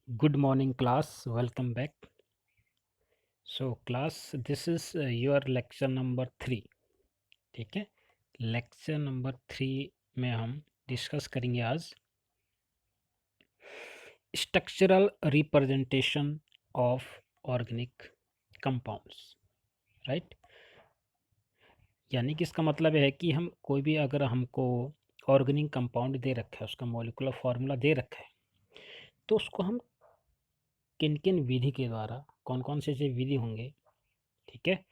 Good morning, class. Welcome back. So, class, this is your lecture number 3. ठीक है, lecture number 3 में हम discuss करेंगे आज structural representation of organic compounds, right. यानी कि इसका मतलब है कि हम कोई भी अगर हमको ऑर्गेनिक कंपाउंड दे रखा है, उसका मॉलिक्यूलर फार्मूला दे रखा है, तो उसको हम किन किन विधि के द्वारा, कौन कौन से विधि होंगे, ठीक है,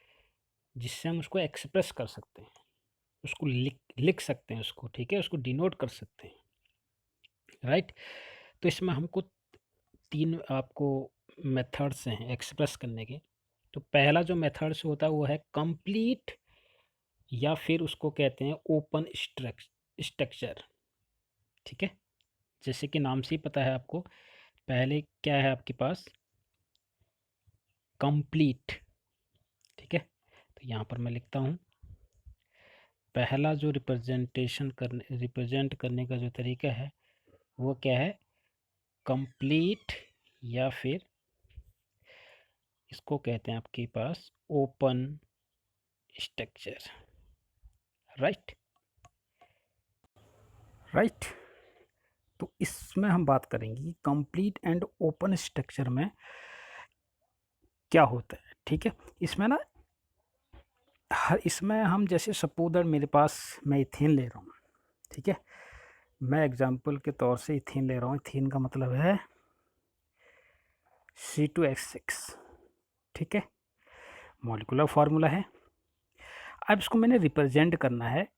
जिससे हम उसको एक्सप्रेस कर सकते हैं, उसको लिख लिख सकते हैं उसको, ठीक है, उसको डिनोट कर सकते हैं, राइट। तो इसमें हमको 3 आपको मेथड्स हैं एक्सप्रेस करने के। तो पहला जो मेथड्स होता है वो है कंप्लीट, या फिर उसको कहते हैं ओपन स्ट्रक्चर, ठीक है। जैसे कि नाम से ही पता है आपको, पहले क्या है आपके पास, कंप्लीट, ठीक है। तो यहाँ पर मैं लिखता हूँ, पहला जो रिप्रेजेंट करने का जो तरीका है वो क्या है, कंप्लीट, या फिर इसको कहते हैं आपके पास ओपन स्ट्रक्चर, राइट राइट। तो इसमें हम बात करेंगे कि कंप्लीट एंड ओपन स्ट्रक्चर में क्या होता है, ठीक है। इसमें ना हर इसमें हम जैसे सपोज दैट मेरे पास मैं इथेन ले रहा हूँ, ठीक है। मैं एग्जांपल के तौर से इथेन ले रहा हूँ। इथेन का मतलब है C2H6, ठीक है, मॉलिक्यूलर फार्मूला है। अब इसको मैंने रिप्रेजेंट करना है।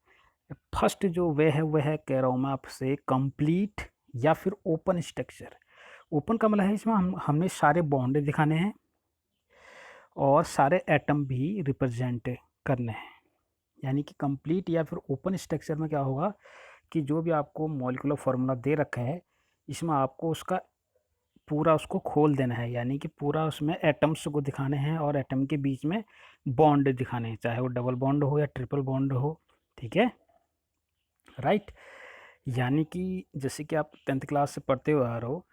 फर्स्ट जो वे है वह है, कह रहा हूँ मैं आपसे, कंप्लीट या फिर ओपन स्ट्रक्चर। ओपन का मतलब है इसमें हमें सारे बॉन्ड दिखाने हैं और सारे एटम भी रिप्रेजेंट करने हैं। यानी कि कंप्लीट या फिर ओपन स्ट्रक्चर में क्या होगा कि जो भी आपको मॉलिक्यूलर फार्मूला दे रखा है, इसमें आपको उसका पूरा उसको खोल देना है। यानी कि पूरा उसमें एटम्स को दिखाने हैं और एटम के बीच में बॉन्ड दिखाने हैं, चाहे वो डबल बॉन्ड हो या ट्रिपल बॉन्ड हो, ठीक है, राइट। यानी कि जैसे कि आप 10th क्लास से पढ़ते हुए आ रहे हो,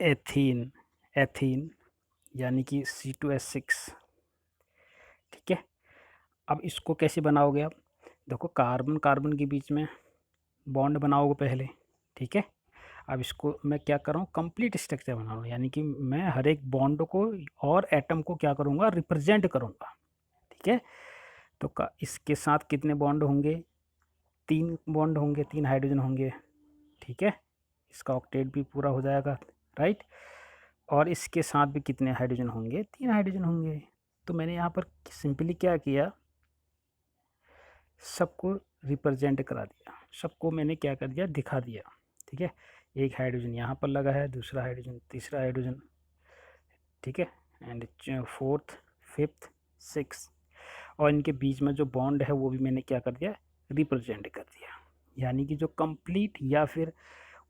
एथीन एथीन यानी कि C2H6, ठीक है। अब इसको कैसे बनाओगे आप, देखो कार्बन कार्बन के बीच में बॉन्ड बनाओगे पहले, ठीक है। अब इसको मैं क्या कर रहा हूँ, कंप्लीट स्ट्रक्चर बना रहा हूँ। यानी कि मैं हर एक बॉन्ड को और एटम को क्या करूँगा, रिप्रेजेंट करूँगा, ठीक है। तो इसके साथ कितने बॉन्ड होंगे, 3 बॉन्ड होंगे, 3 हाइड्रोजन होंगे, ठीक है। इसका ऑक्टेट भी पूरा हो जाएगा, राइट। और इसके साथ भी कितने हाइड्रोजन होंगे, 3 हाइड्रोजन होंगे। तो मैंने यहाँ पर सिंपली क्या किया, सबको रिप्रेजेंट करा दिया, सबको मैंने क्या कर दिया, दिखा दिया, ठीक है। एक हाइड्रोजन यहाँ पर लगा है, दूसरा हाइड्रोजन, तीसरा हाइड्रोजन, ठीक है, एंड फोर्थ, फिफ्थ, सिक्स, और इनके बीच में जो बॉन्ड है वो भी मैंने क्या कर दिया, रिप्रेजेंट कर दिया। यानी कि जो कंप्लीट या फिर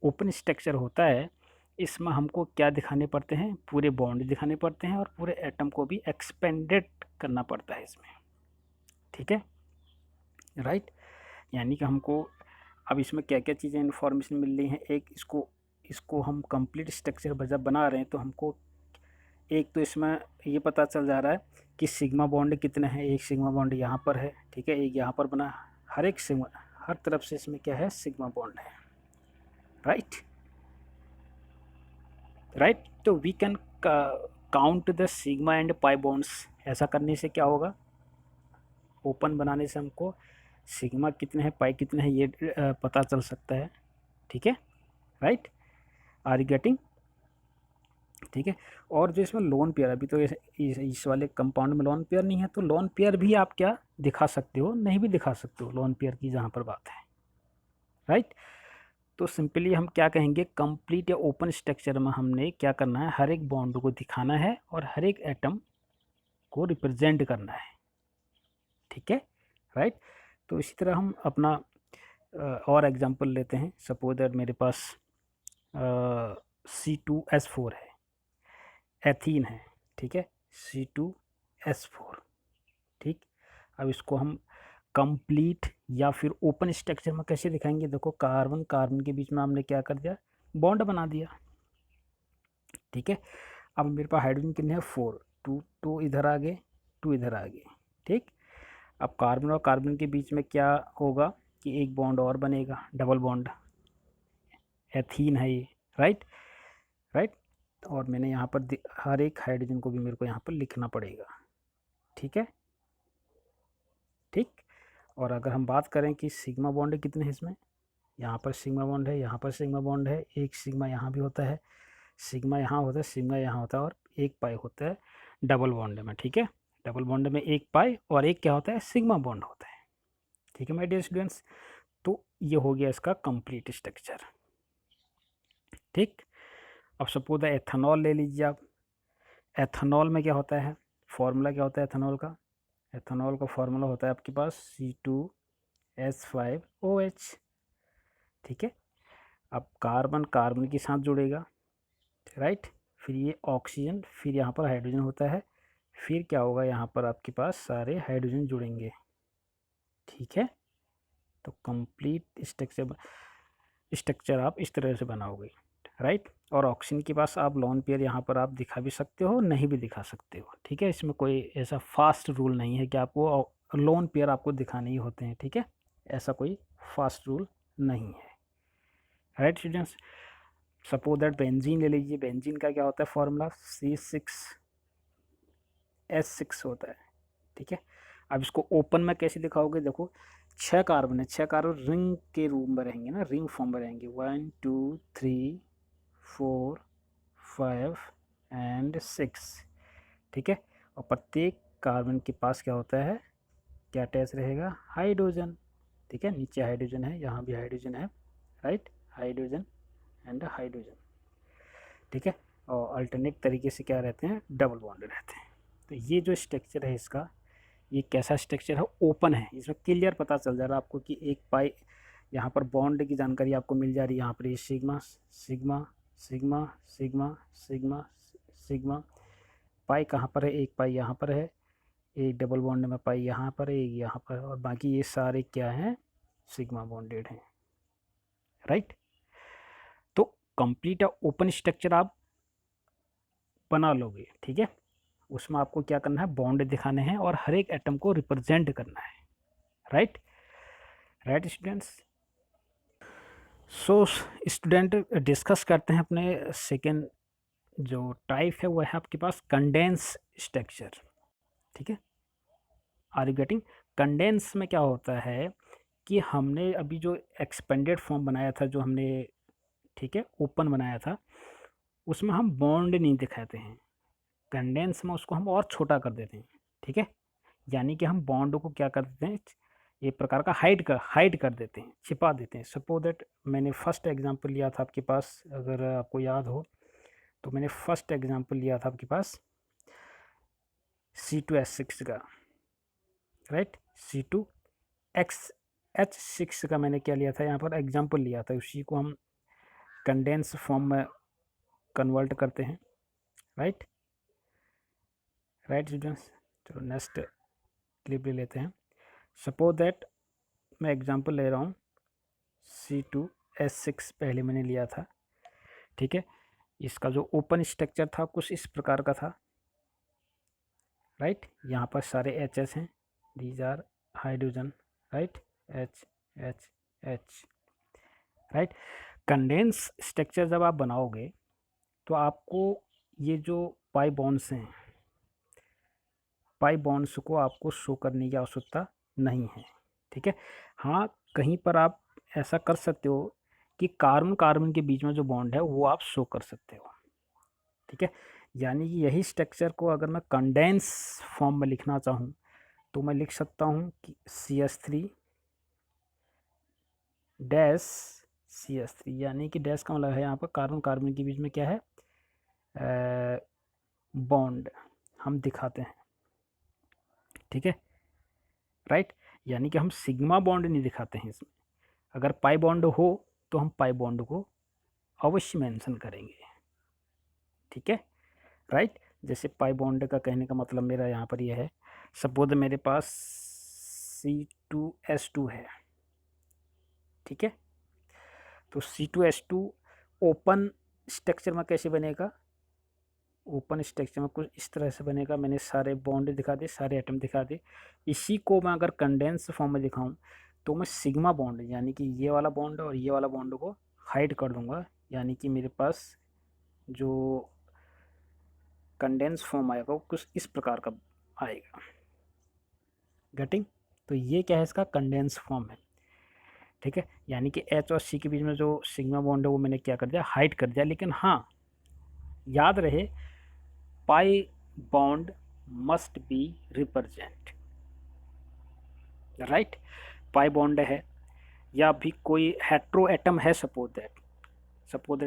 ओपन स्ट्रक्चर होता है, इसमें हमको क्या दिखाने पड़ते हैं, पूरे बॉन्ड दिखाने पड़ते हैं और पूरे एटम को भी एक्सपेंडेड करना पड़ता है इसमें, ठीक है, राइट। यानी कि हमको अब इसमें क्या क्या चीज़ें इन्फॉर्मेशन मिल रही हैं, एक इसको इसको हम कंप्लीट स्ट्रक्चर जब बना रहे हैं तो हमको एक तो इसमें ये पता चल जा रहा है कि सिग्मा बॉन्ड कितने हैं। एक सिग्मा बॉन्ड यहाँ पर है, ठीक है, एक यहाँ पर बना, हर एक सिग्मा, हर तरफ से इसमें क्या है, सिग्मा बॉन्ड है, राइट राइट। तो we can count the sigma and pi bonds. ऐसा करने से क्या होगा, ओपन बनाने से हमको सिग्मा कितने हैं, पाई कितने हैं, ये पता चल सकता है, ठीक है, राइट। आर यू गेटिंग, ठीक है। और जो इसमें लोन पेयर, अभी तो इस वाले कंपाउंड में लोन पेयर नहीं है, तो लोन पेयर भी आप क्या दिखा सकते हो, नहीं भी दिखा सकते हो, लोन पेयर की जहाँ पर बात है, राइट। तो सिंपली हम क्या कहेंगे, कंप्लीट या ओपन स्ट्रक्चर में हमने क्या करना है, हर एक बॉन्ड को दिखाना है और हर एक एटम को रिप्रेजेंट करना है, ठीक है, राइट। तो इसी तरह हम अपना और एग्जांपल लेते हैं। सपोज दैट मेरे पास C2H4 है, एथीन है, ठीक है, C2H4, ठीक। अब इसको हम कंप्लीट या फिर ओपन स्ट्रक्चर में कैसे दिखाएंगे, देखो कार्बन कार्बन के बीच में हमने क्या कर दिया, बॉन्ड बना दिया। ठीक है, अब मेरे पास हाइड्रोजन कितने हैं 4, 2 इधर आ गए, 2 इधर आ गए। ठीक, अब कार्बन और कार्बन के बीच में क्या होगा कि एक बॉन्ड और बनेगा, डबल बॉन्ड, एथीन है ये, राइट राइट। और मैंने यहाँ पर हर एक हाइड्रोजन को भी मेरे को यहाँ पर लिखना पड़ेगा। ठीक है, ठीक। और अगर हम बात करें कि सिग्मा बॉन्ड कितने हैं इसमें, यहाँ पर सिग्मा बॉन्ड है, यहाँ पर सिग्मा बॉन्ड है, एक सिग्मा यहाँ भी होता है, सिग्मा यहाँ होता है, सिग्मा यहाँ होता है, और एक पाई होता है डबल बॉन्ड में। ठीक है, डबल बॉन्ड में एक पाई और एक क्या होता है, सिग्मा बॉन्ड होता है। ठीक है माय डियर स्टूडेंट्स, तो ये हो गया इसका कंप्लीट स्ट्रक्चर। ठीक, अब सपोज एथेनॉल ले लीजिए आप। एथेनॉल में क्या होता है, फॉर्मूला क्या होता है एथेनॉल का, एथेनॉल का फॉर्मूला होता है आपके पास C2H5OH। ठीक है, अब कार्बन कार्बन के साथ जुड़ेगा, राइट, फिर ये ऑक्सीजन, फिर यहाँ पर हाइड्रोजन होता है, फिर क्या होगा यहाँ पर आपके पास सारे हाइड्रोजन जुड़ेंगे। ठीक है, तो कंप्लीट स्ट्रक्चर आप इस तरह से बनाओगे, राइट। और ऑक्सीजन के पास आप लोन पेयर यहाँ पर आप दिखा भी सकते हो, नहीं भी दिखा सकते हो। ठीक है, इसमें कोई ऐसा फास्ट रूल नहीं है कि आपको लोन पेयर आपको दिखाने ही होते हैं। ठीक है, ऐसा कोई फास्ट रूल नहीं है, right students. Suppose that benzene ले लीजिए, बेंजीन का क्या होता है फॉर्मूला, C6H6 होता है। ठीक है, अब इसको ओपन में कैसे दिखाओगे, देखो 6 कार्बन है, 6 कार्बन रिंग के रूप में रहेंगे ना, रिंग फॉर्म में रहेंगे, 1 2 3 4 5 एंड 6। ठीक है, और प्रत्येक कार्बन के पास क्या होता है, क्या अटैच रहेगा, हाइड्रोजन। ठीक है, नीचे हाइड्रोजन है, यहाँ भी हाइड्रोजन है, राइट, हाइड्रोजन एंड हाइड्रोजन। ठीक है, और अल्टरनेट तरीके से क्या रहते हैं, डबल बॉन्ड रहते हैं। तो ये जो स्ट्रक्चर है इसका, ये कैसा स्ट्रक्चर है, ओपन है। इसमें क्लियर पता चल जा रहा है आपको कि एक पाई, यहाँ पर बॉन्ड की जानकारी आपको मिल जा रही है, यहाँ पर ये sigma sigma sigma sigma sigma sigma, pi कहाँ पर है, एक पाई यहाँ पर है, एक डबल बॉन्ड में पाई यहाँ पर है, एक यहाँ पर, और बाकी ये सारे क्या हैं, सिग्मा बॉन्डेड हैं, राइट। तो कंप्लीट ओपन स्ट्रक्चर आप बना लोगे। ठीक है, उसमें आपको क्या करना है, बॉन्ड दिखाने हैं और हर एक एटम को रिप्रेजेंट करना है, right right students. So student discuss करते हैं अपने सेकेंड जो टाइप है, वो है आपके पास कंडेंस स्ट्रक्चर। ठीक है, आर यू गेटिंग। कंडेंस में क्या होता है कि हमने अभी जो एक्सपेंडेड फॉर्म बनाया था, जो हमने, ठीक है, ओपन बनाया था, उसमें हम बॉन्ड नहीं दिखाते हैं। कंडेंस में उसको हम और छोटा कर देते हैं। ठीक है, यानी कि हम बॉन्ड को क्या कर देते हैं, एक प्रकार का हाइड कर देते हैं, छिपा देते हैं। सपोज दैट मैंने फर्स्ट एग्जांपल लिया था आपके पास, अगर आपको याद हो तो मैंने फर्स्ट एग्जांपल लिया था आपके पास C2H6 का, राइट, C2H6 का मैंने क्या लिया था, यहाँ पर एग्जांपल लिया था, उसी को हम कंडेंस फॉर्म में कन्वर्ट करते हैं, राइट राइट स्टूडेंट्स। चलो नेक्स्ट क्लिप ले लेते हैं। सपोज दैट मैं एग्जांपल ले रहा हूँ, C2H6 पहले मैंने लिया था। ठीक है, इसका जो ओपन स्ट्रक्चर था कुछ इस प्रकार का था, राइट। यहाँ पर सारे एचएस हैं, these are hydrogen, right, H H H, right. Condense structure जब आप बनाओगे तो आपको ये जो पाई बॉन्ड्स हैं, पाई बॉन्ड्स को आपको शो करने की आवश्यकता नहीं है। ठीक है, हाँ कहीं पर आप ऐसा कर सकते हो कि कार्बन कार्बन के बीच में जो बॉन्ड है वो आप शो कर सकते हो। ठीक है, यानी कि यही स्ट्रक्चर को अगर मैं कंडेंस फॉर्म में लिखना चाहूँ तो मैं लिख सकता हूँ कि CH3 डैश CH3, यानी कि डैश का मतलब है यहाँ पर कार्बन कार्बन के बीच में क्या है, बॉन्ड हम दिखाते हैं। ठीक है, राइट, यानी कि हम सिग्मा बॉन्ड नहीं दिखाते हैं इसमें। अगर पाई बॉन्ड हो तो हम पाई बॉन्ड को अवश्य मेंशन करेंगे। ठीक है, राइट, जैसे पाई बॉन्ड का कहने का मतलब मेरा यहाँ पर यह है, सपोज मेरे पास C2H2 है। ठीक है, तो C2H2 ओपन स्ट्रक्चर में कैसे बनेगा, ओपन स्ट्रक्चर में कुछ इस तरह से बनेगा। मैंने सारे बॉन्ड दिखा दिए, सारे एटम दिखा दिए। इसी को मैं अगर कंडेंस फॉर्म में दिखाऊं तो मैं सिग्मा बॉन्ड यानी कि ये वाला बॉन्ड और ये वाला बॉन्ड को हाइड कर दूंगा, यानी कि मेरे पास जो कंडेंस फॉर्म आएगा वो कुछ इस प्रकार का आएगा। गेटिंग? तो ये क्या है, इसका कंडेंस फॉर्म है। ठीक है, यानी कि एच और सी के बीच में जो सिग्मा बॉन्ड है वो मैंने क्या कर दिया, हाइड कर दिया। लेकिन हाँ, याद रहे pi bond must be represent, right. Pi bond है या भी कोई हेट्रो एटम है, सपोज दैट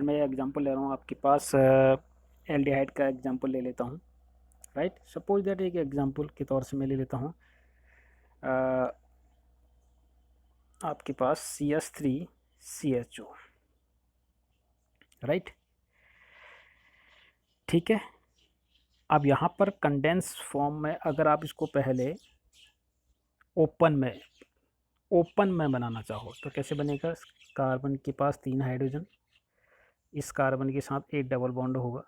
मैं एग्जांपल ले रहा हूँ आपके पास, एल्डिहाइड का एग्जांपल ले लेता हूँ, राइट। सपोज दैट एक एग्जांपल के तौर से मैं ले लेता हूँ आपके पास CH3CHO, राइट। ठीक है, अब यहाँ पर कंडेंस फॉर्म में अगर आप इसको पहले ओपन में बनाना चाहो तो कैसे बनेगा, कार्बन के पास 3 हाइड्रोजन, इस कार्बन के साथ एक डबल बॉन्ड होगा,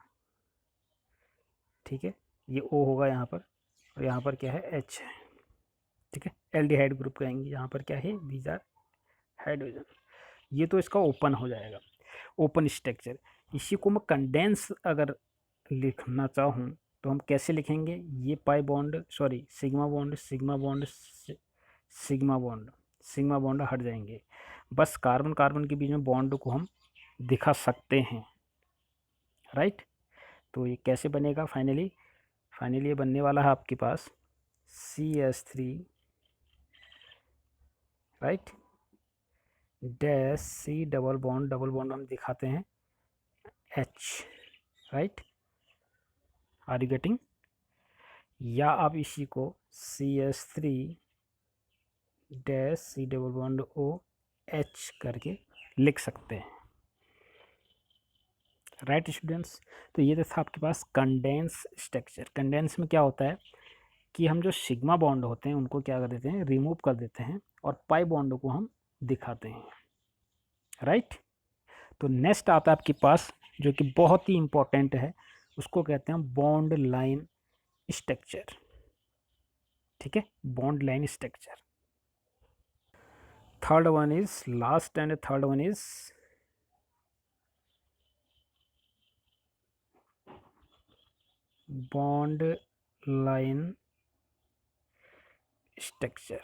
ठीक है, ये O होगा यहाँ पर, और यहाँ पर क्या है, H है, ठीक है, एल्डिहाइड ग्रुप कहेंगे। यहाँ पर क्या है, दीज आर हाइड्रोजन। ये तो इसका ओपन हो जाएगा, ओपन स्ट्रक्चर। इसी को मैं कंडेंस अगर लिखना चाहूँ तो हम कैसे लिखेंगे, ये pi bond sorry sigma bond sigma bond हट जाएंगे, बस कार्बन कार्बन के बीच में बॉन्ड को हम दिखा सकते हैं, राइट। तो ये कैसे बनेगा, फाइनली ये बनने वाला है आपके पास CH3, right, dash C double bond हम दिखाते हैं H, right. Are you getting? या आप इसी को CH3 dash C double bond OH करके लिख सकते हैं, राइट स्टूडेंट्स। तो ये था आपके पास कंडेंस स्ट्रक्चर। कंडेंस में क्या होता है कि हम जो सिग्मा बॉन्ड होते हैं उनको क्या कर देते हैं, रिमूव कर देते हैं, और पाई बॉन्ड को हम दिखाते हैं, राइट। तो नेक्स्ट आता है आपके पास जो कि बहुत ही इंपॉर्टेंट है, उसको कहते हैं बॉन्ड लाइन स्ट्रक्चर, ठीक है, bond line structure. Third one is last and third one is bond line structure.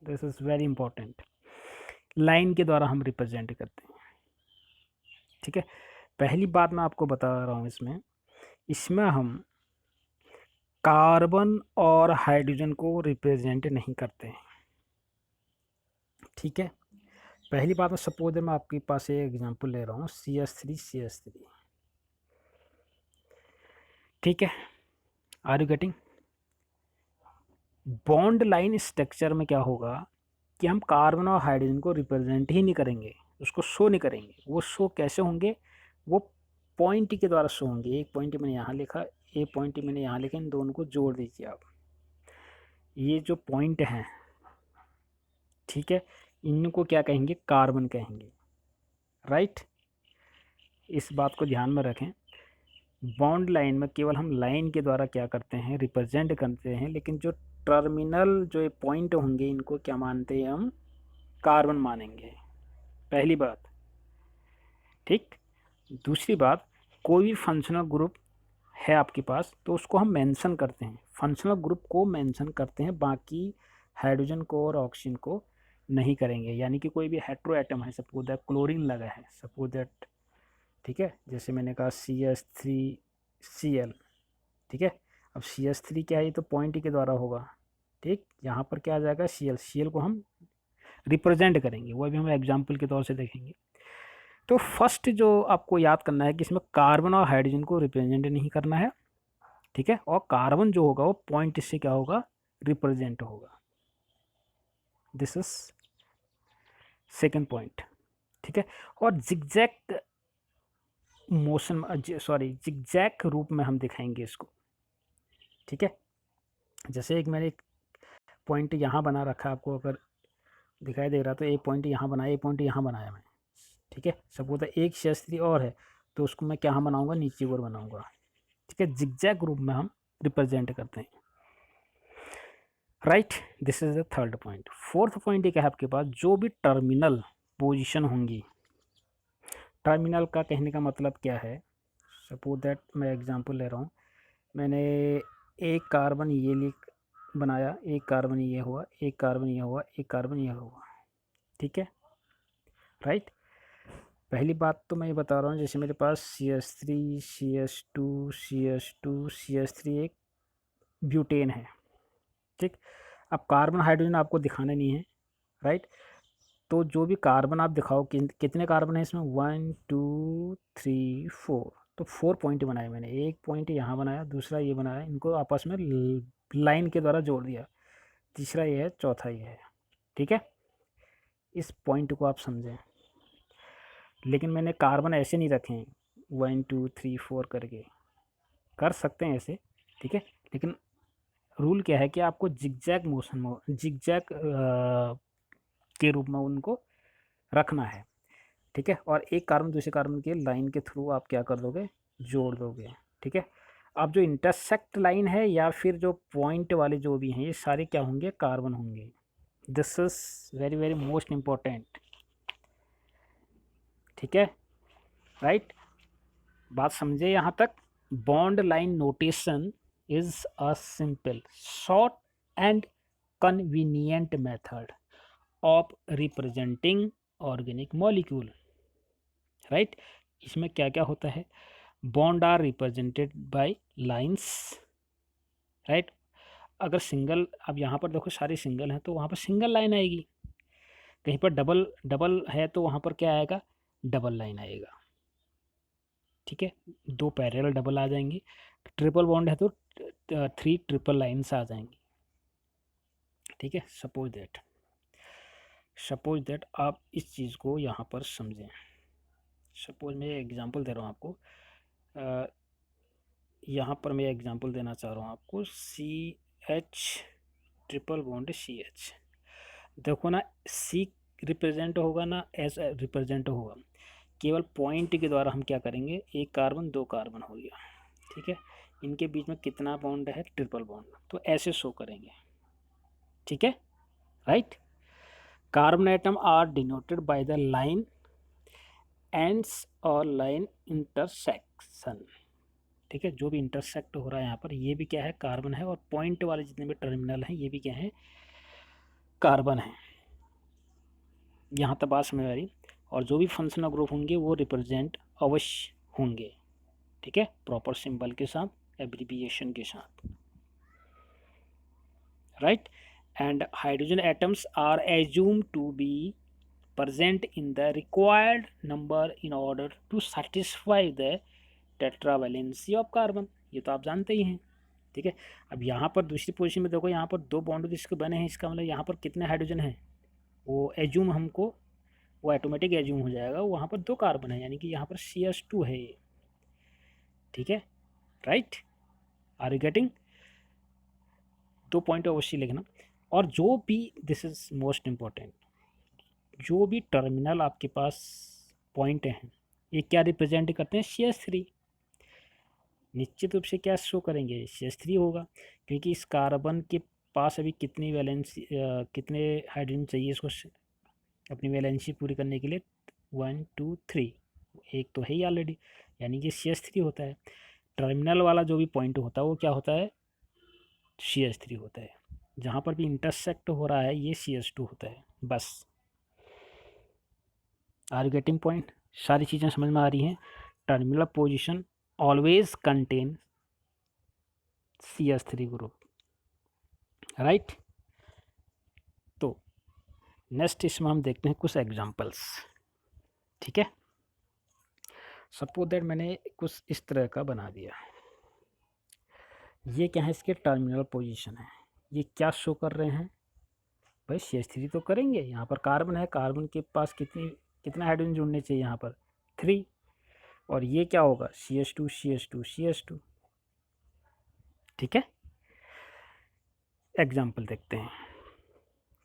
This is very important. Line के द्वारा हम रिप्रेजेंट करते हैं, ठीक है। पहली बात मैं आपको बता रहा हूँ, इसमें हम कार्बन और हाइड्रोजन को रिप्रेजेंट नहीं करते हैं, ठीक है। पहली बात, मैं सपोज मैं आपके पास एक एग्जांपल ले रहा हूँ CH3, ठीक है। Are you getting? Bond line structure में क्या होगा कि हम कार्बन और हाइड्रोजन को रिप्रेजेंट ही नहीं करेंगे, उसको शो नहीं करेंगे। वो शो कैसे होंगे, वो पॉइंट के द्वारा शो होंगे। एक पॉइंट मैंने यहाँ लिखा, एक पॉइंट मैंने यहाँ लिखा, इन दोनों को जोड़ दीजिए आप। ये जो पॉइंट हैं, ठीक है, इनको क्या कहेंगे, कार्बन कहेंगे, राइट। इस बात को ध्यान में रखें। बॉन्ड लाइन में केवल हम लाइन के द्वारा क्या करते हैं, रिप्रेजेंट करते हैं, लेकिन जो टर्मिनल जो पॉइंट होंगे इनको क्या मानते हैं, हम कार्बन मानेंगे, पहली बात, ठीक। दूसरी बात, कोई भी फंक्शनल ग्रुप है आपके पास तो उसको हम मेंशन करते हैं, फंक्शनल ग्रुप को मेंशन करते हैं, बाकी हाइड्रोजन को और ऑक्सीजन को नहीं करेंगे। यानी कि कोई भी हेट्रो एटम है, सपोज दैट क्लोरीन लगा है, सपोज दैट, ठीक है, जैसे मैंने कहा CH3Cl, ठीक है। अब CH3 क्या है, ये तो पॉइंट के द्वारा होगा, ठीक। यहाँ पर क्या आ जाएगा, Cl को हम रिप्रेजेंट करेंगे, वो भी हम एग्जाम्पल के तौर से देखेंगे। तो फर्स्ट जो आपको याद करना है कि इसमें कार्बन और हाइड्रोजन को रिप्रेजेंट नहीं करना है, ठीक है, और कार्बन जो होगा वो पॉइंट से क्या होगा, रिप्रेजेंट होगा। दिस इज सेकेंड पॉइंट, ठीक है। और जिगजैग मोशन जिगजैग रूप में हम दिखाएंगे इसको, ठीक है। जैसे एक मैंने एक पॉइंट यहाँ बना रखा है, आपको अगर दिखाई दे रहा तो एक पॉइंट यहाँ बनाया, एक पॉइंट यहाँ बनाया मैं, ठीक है। सपोज एक CH3 और है तो उसको मैं क्या बनाऊंगा, नीचे की ओर बनाऊंगा, ठीक है। जिगजैग ग्रुप में हम रिप्रेजेंट करते हैं, right. This is the third point. Fourth point ये क्या है आपके पास, जो भी टर्मिनल पोजीशन होंगी, टर्मिनल का कहने का मतलब क्या है, सपोज दैट मैं एग्जांपल ले रहा हूँ, मैंने एक कार्बन ये लिख बनाया, एक कार्बन ये हुआ, एक कार्बन ये हुआ, एक कार्बन ये हुआ, ठीक है, राइट। पहली बात तो मैं ये बता रहा हूँ, जैसे मेरे पास CH3 CH2 CH2 CH3 एक ब्यूटेन है, ठीक। अब कार्बन हाइड्रोजन आपको दिखाना नहीं है, राइट। तो जो भी कार्बन आप दिखाओ, कितने कार्बन है इसमें, 1 2 3 4, तो 4 पॉइंट बनाए मैंने, एक पॉइंट यहाँ बनाया, दूसरा ये बनाया, इनको आपस में लाइन के द्वारा जोड़ दिया, तीसरा ये है, चौथा ये है, ठीक है। इस पॉइंट को आप समझें, लेकिन मैंने कार्बन ऐसे नहीं रखे हैं 1 2 3 4 करके, कर सकते हैं ऐसे, ठीक है, लेकिन रूल क्या है कि आपको जिगजैग मोशन में, जिगजैग के रूप में उनको रखना है, ठीक है। और एक कार्बन दूसरे कार्बन के लाइन के थ्रू आप क्या कर दोगे, जोड़ दोगे, ठीक है। अब जो इंटरसेक्ट लाइन है या फिर जो पॉइंट वाले जो भी हैं, ये सारे क्या होंगे, कार्बन होंगे। This is very very most important, ठीक है, राइट। बात समझे यहाँ तक। Bond line notation is a simple, short and convenient method of representing organic molecule, right. इसमें क्या क्या होता है, bond are represented by lines, right. अगर सिंगल, अब यहाँ पर देखो सारे सिंगल हैं तो वहाँ पर सिंगल लाइन आएगी, कहीं पर डबल डबल है तो वहाँ पर क्या आएगा, डबल लाइन आएगा, ठीक है। दो पैरेलल डबल आ जाएंगी, ट्रिपल बॉन्ड है तो 3 ट्रिपल लाइन्स आ जाएंगी, ठीक है। सपोज दैट आप इस चीज़ को यहाँ पर समझें। सपोज मैं एग्जांपल दे रहा हूँ आपको, यहाँ पर मैं एग्जांपल देना चाह रहा हूँ आपको, CH ट्रिपल बॉन्ड CH, देखो ना, C रिप्रेजेंट होगा ना S रिप्रेजेंट होगा, केवल पॉइंट के द्वारा हम क्या करेंगे, एक कार्बन दो कार्बन हो गया, ठीक है। इनके बीच में कितना बॉन्ड है, ट्रिपल बॉन्ड, तो ऐसे शो करेंगे, ठीक है, right. Carbon atom are denoted by the line ends और लाइन इंटरसेक्शन, ठीक है। जो भी इंटरसेक्ट हो रहा है यहाँ पर, ये भी क्या है, कार्बन है, और पॉइंट वाले जितने भी टर्मिनल हैं ये भी क्या है, कार्बन है। यहाँ तक बात समझ आ रही। और जो भी फंक्शनल ग्रुप होंगे वो रिप्रेजेंट अवश्य होंगे, ठीक है, प्रॉपर सिंबल के साथ, एब्रीविएशन के साथ, right. And hydrogen atoms are assume to be present in the required number in order to satisfy the tetravalency of carbon, ये तो आप जानते ही हैं, ठीक है। अब यहाँ पर दूसरी पोजीशन में देखो, यहाँ पर दो बॉन्ड इसके बने हैं, इसका मतलब यहाँ पर कितने हाइड्रोजन हैं, वो एज्यूम हमको, वो ऑटोमेटिक एज्यूम हो जाएगा, वहाँ पर दो कार्बन है, यानी कि यहाँ पर CH2 है ये, ठीक है, राइट। Are you getting. दो पॉइंट अवश्य लिखना। और जो भी, दिस इज मोस्ट इम्पॉर्टेंट, जो भी टर्मिनल आपके पास पॉइंट हैं ये क्या रिप्रेजेंट करते हैं, CH3, निश्चित रूप से क्या शो करेंगे, CH3 होगा, क्योंकि इस कार्बन के पास अभी कितनी वैलेंसी, कितने हाइड्रोजन चाहिए इसको अपनी वैलेंसी पूरी करने के लिए, 1 2 3, एक तो है ही ऑलरेडी, यानी कि CH3 होता है। टर्मिनल वाला जो भी पॉइंट होता है वो क्या होता है, CH3 होता है। जहाँ पर भी इंटरसेक्ट हो रहा है ये CH2 होता है, बस। आर यू गेटिंग पॉइंट, सारी चीज़ें समझ में आ रही हैं। Terminal position always contain CH3 group, right. तो नेक्स्ट इसमें हम देखते हैं कुछ एग्जांपल्स, ठीक है। सपोज दैट मैंने कुछ इस तरह का बना दिया, ये क्या है, इसके टर्मिनल पोजीशन है, ये क्या शो कर रहे हैं भाई, CH3 तो करेंगे, यहाँ पर कार्बन है, कार्बन के पास कितना हाइड्रोजन जुड़ने चाहिए, यहाँ पर 3, और ये क्या होगा, CH2 CH2 CH2, ठीक है। एग्जाम्पल देखते हैं,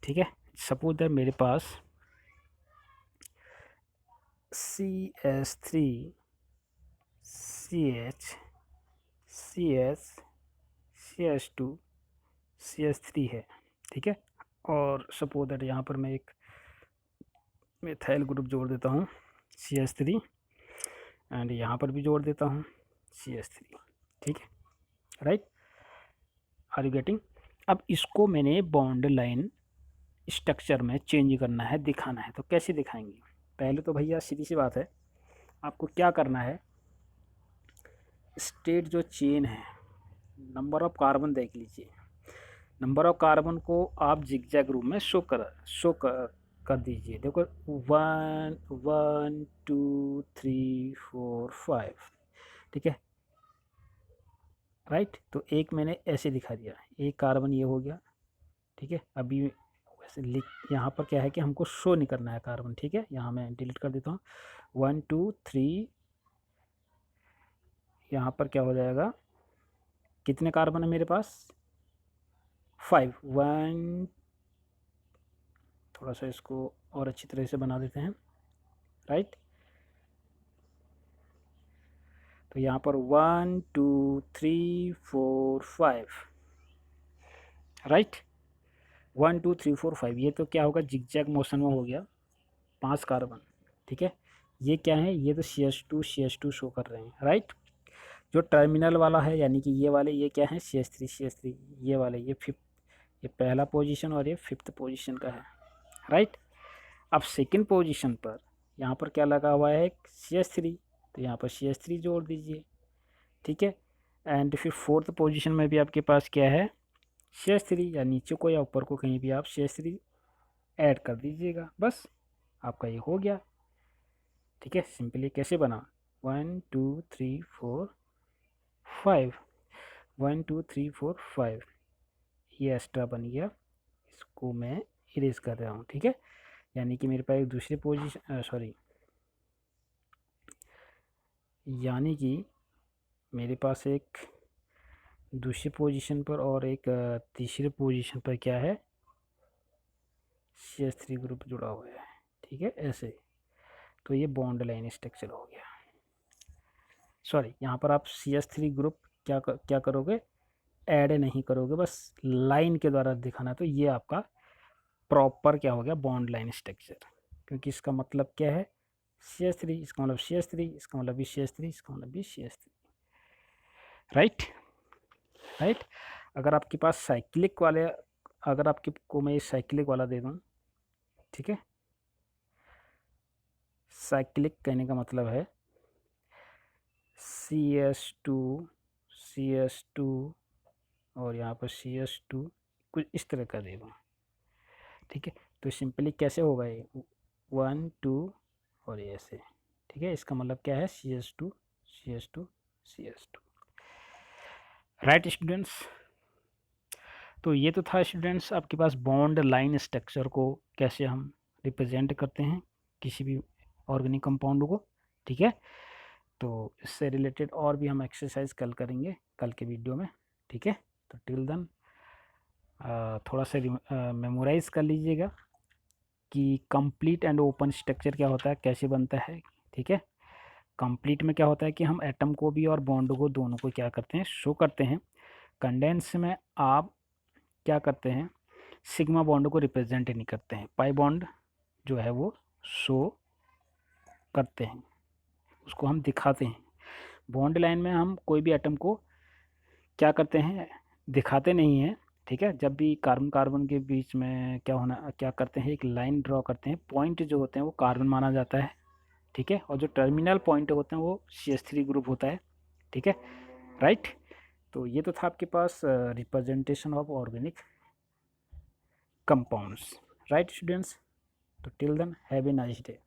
ठीक है। सपोज दैट मेरे पास CH3 CH CH CH2 CH3 है, ठीक है। और सपोज दैट यहाँ पर मैं एक मिथाइल ग्रुप जोड़ देता हूँ CH3 एंड यहाँ पर भी जोड़ देता हूँ CH3, ठीक है, राइट। Are you getting? अब इसको मैंने बॉन्ड लाइन स्ट्रक्चर में चेंज करना है, दिखाना है। तो कैसे दिखाएंगे? पहले तो भैया सीधी सी बात है, आपको क्या करना है, स्टेट जो चेन है, नंबर ऑफ कार्बन देख लीजिए। नंबर ऑफ कार्बन को आप जिगजैग रूप में शो कर दीजिए। देखो 1 1 2 3 4 5, ठीक है, राइट। तो एक मैंने ऐसे दिखा दिया, एक कार्बन ये हो गया, ठीक है। अभी वैसे लिख, यहाँ पर क्या है कि हमको शो नहीं करना है कार्बन, ठीक है। यहाँ मैं डिलीट कर देता हूँ 1 2 3, यहाँ पर क्या हो जाएगा, कितने कार्बन है मेरे पास, 5 1, थोड़ा सा इसको और अच्छी तरह से बना देते हैं, राइट। तो यहाँ पर 1 2 3 4 5, राइट, 1 2 3 4 5। ये तो क्या होगा, जिगजैग मोशन में हो गया, 5 कार्बन, ठीक है। ये क्या है, ये तो CH2 शो कर रहे हैं, राइट। जो टर्मिनल वाला है यानी कि ये वाले, ये क्या है, CH3, ये वाले, ये फिफ्थ, ये पहला पोजीशन और ये फिफ्थ पोजीशन का है, राइट। अब सेकंड पोजीशन पर यहाँ पर क्या लगा हुआ है, CH3, तो यहाँ पर CH3 जोड़ दीजिए, ठीक है। एंड फिर फोर्थ पोजीशन में भी आपके पास क्या है, CH3, या नीचे को या ऊपर को कहीं भी आप CH3 ऐड कर दीजिएगा, बस आपका ये हो गया, ठीक है। सिंपली कैसे बना, 1 2 3 4 5, 1 2 3 4 5, ये एक्स्ट्रा बन गया, इसको मैं इरेज कर रहा हूँ, ठीक है। यानी कि मेरे पास एक दूसरी पोजीशन, सॉरी, यानी कि मेरे पास एक दूसरी पोजीशन पर और एक तीसरी पोजीशन पर क्या है, CH3 ग्रुप जुड़ा हुआ है, ठीक है, ऐसे। तो ये बॉन्ड लाइन स्ट्रक्चर हो गया। सॉरी, यहाँ पर आप CH3 ग्रुप क्या करोगे, ऐड नहीं करोगे, बस लाइन के द्वारा दिखाना। तो ये आपका प्रॉपर क्या हो गया, बॉन्ड लाइन स्ट्रक्चर, क्योंकि इसका मतलब क्या है, CH3, इसका मतलब CH3, इसका मतलब भी CH3, इसका मतलब भी CH3, राइट, राइट। अगर आपके पास साइक्लिक वाले, अगर आपके को मैं साइक्लिक वाला दे दूँ, ठीक है, साइक्लिक कहने का मतलब है CH2 और यहाँ पर CH2 कुछ इस तरह का दे दूँ, ठीक है। तो सिंपली कैसे होगा ये, 1 2 और ये ऐसे, ठीक है। इसका मतलब क्या है, CH2 CH2 CH2, right students. तो ये तो था स्टूडेंट्स आपके पास बॉन्ड लाइन स्ट्रक्चर को कैसे हम रिप्रेजेंट करते हैं किसी भी ऑर्गेनिक कंपाउंड को, ठीक है। तो इससे रिलेटेड और भी हम एक्सरसाइज कल करेंगे, कल के वीडियो में, ठीक है। तो टिल देन थोड़ा सा मेमोराइज कर लीजिएगा कि कंप्लीट एंड ओपन स्ट्रक्चर क्या होता है, कैसे बनता है, ठीक है। कंप्लीट में क्या होता है कि हम एटम को भी और बॉन्ड को दोनों को क्या करते हैं, शो करते हैं। कंडेंस में आप क्या करते हैं, सिग्मा बॉन्ड को रिप्रेजेंट नहीं करते हैं, पाई बॉन्ड जो है वो शो करते हैं, उसको हम दिखाते हैं। बॉन्ड लाइन में हम कोई भी एटम को क्या करते हैं, दिखाते नहीं हैं, ठीक है। जब भी कार्बन कार्बन के बीच में क्या करते हैं, एक लाइन ड्रॉ करते हैं, पॉइंट जो होते हैं वो कार्बन माना जाता है, ठीक है। और जो टर्मिनल पॉइंट होते हैं वो CH3 ग्रुप होता है, ठीक है, राइट। तो ये तो था आपके पास representation of organic compounds, right students. तो till then have a nice day.